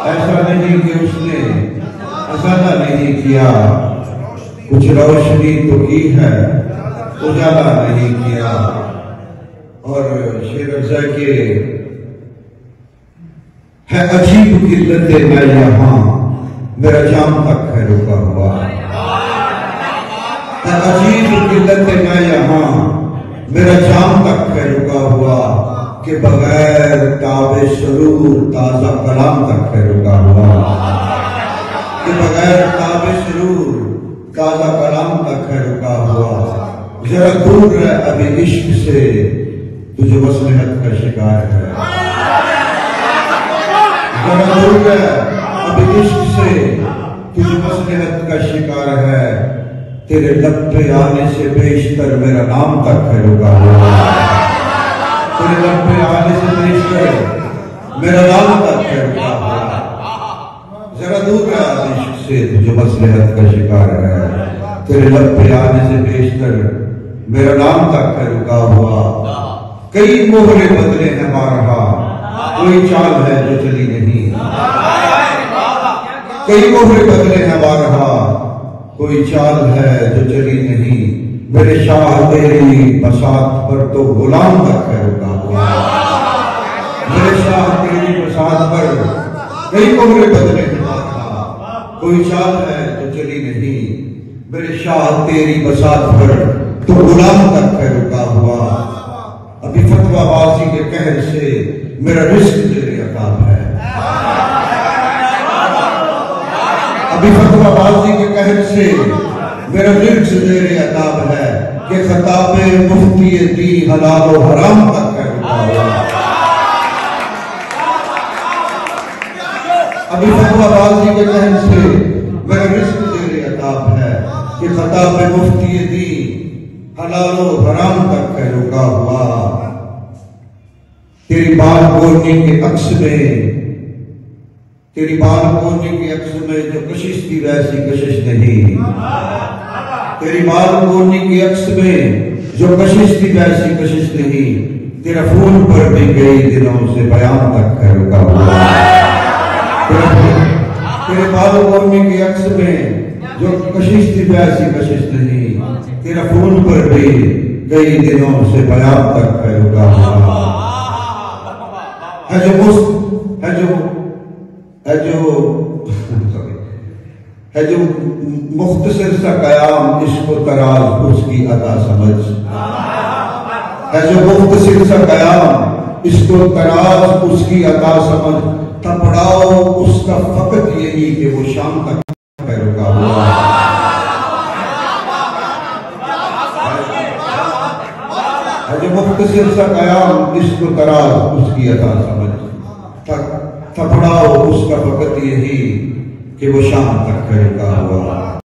ऐसा नहीं कि उसने असादा नहीं किया, कुछ रोशनी तो की है, उजाला नहीं किया। और शेर अफ़ज़ा के है अजीब किल्लते मैं यहाँ, मेरा जाम तक है रुका हुआ। है अजीब किल्लते मैं यहाँ, मेरा जाम तक है रुका हुआ, कि बगैर ताबे सुरूर ताज़ा कलाम तक है रुका हुआ। कि बगैर ताबे सुरूर ताज़ा कलाम तक है रुका हुआ। जरा दूर है अभी इश्क से, तुझे मसलहत का शिकार है। जरा दूर है अभी इश्क से, तुझे मसलहत का शिकार है। तेरे लब पे आने से बेशतर मेरा नाम तक है रुका हुआ। तेरे लब पे आने से बेशतर मेरा नाम तक है रुका हुआ। जरा दूर है अभी इश्क से, तुझे मसलहत का शिकार है। तेरे लब पे आने से बेशतर मेरा नाम तक है रुका हुआ। कई मोहरे बदले हैं बारहा, कोई चाल है जो चली नहीं। कई मोहरे बदले हैं बारहा, कोई चाल है जो चली नहीं। मेरे शाह तेरी बसात पर तो गुलाम तक है रुका हुआ। मेरे शाह तेरी बसात पर कई मोहरे बदले हैं बारहा, कोई चाल है जो चली नहीं। मेरे शाह तेरी बसात पर तो गुलाम तक है रुका हुआ। अभी फतवाबाजी के कहर से मेरा रिस्क तेरे अताब है। अभी फतवाबाजी के कहर से मेरा रिस्क तेरे अताब है, कि खताबे मुफ्ती दी हलाल और हराम तक है रुका हुआ। अभी फतवाबाजी के कहर से मेरा रिस्क तेरे अताब है, कि खताबे मुफ्ती दी हलाल और हराम तक है रुका हुआ। तेरी बाल बोलने के अक्स में, तेरी बाल बोलने के अक्स में जो कशिश थी वैसी कशिश नहीं। तेरी बाल बोलने के अक्स में जो कशिश थी वैसी कशिश नहीं। तेरा फूल पर भी गई दिनों से बयान तक है रुका हुआ। तेरे बाल बोलने के अक्स में जो कशिश थी वैसी कशिश नहीं। तेरा फूल पर भी कई दिनों से बयान तक है रुका हुआ। है जो मुख्तसर सा कयाम इसको तराज उसकी अदा समझ। है जो मुख्तसर सा कयाम इसको तराज उसकी अदा समझ। थपड़ाओ उसका फकत यही कि वो शाम तक है रुका हुआ। है जो मुख्तसर सा कयाम इसको तराज उसकी अदा समझ। थपड़ाओ उसका फकत यही कि वो शाम तक है रुका हुआ।